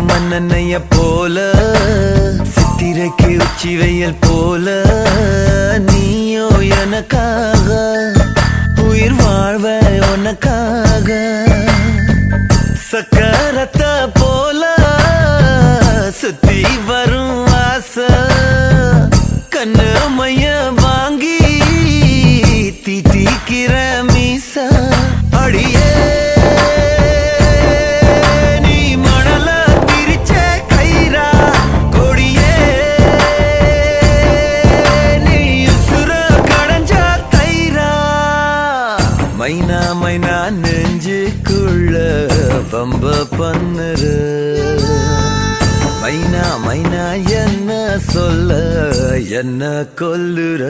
மன்னனைய போல சித்திரைக்கு உச்சி வெயில் போல நீயோ எனக்காக உயிர் வாழ்வ உனக்காக சக்கரத்த போல சுத்தி வரும் ஆசை கண்ணு மைய வாங்கி தீட்டிக்கிற மீச அடியே மைனா மைனா நெஞ்சுக்குள்ள பம்ப பண்ணுற மைனா மைனா என்ன சொல்ல என்ன கொல்லுற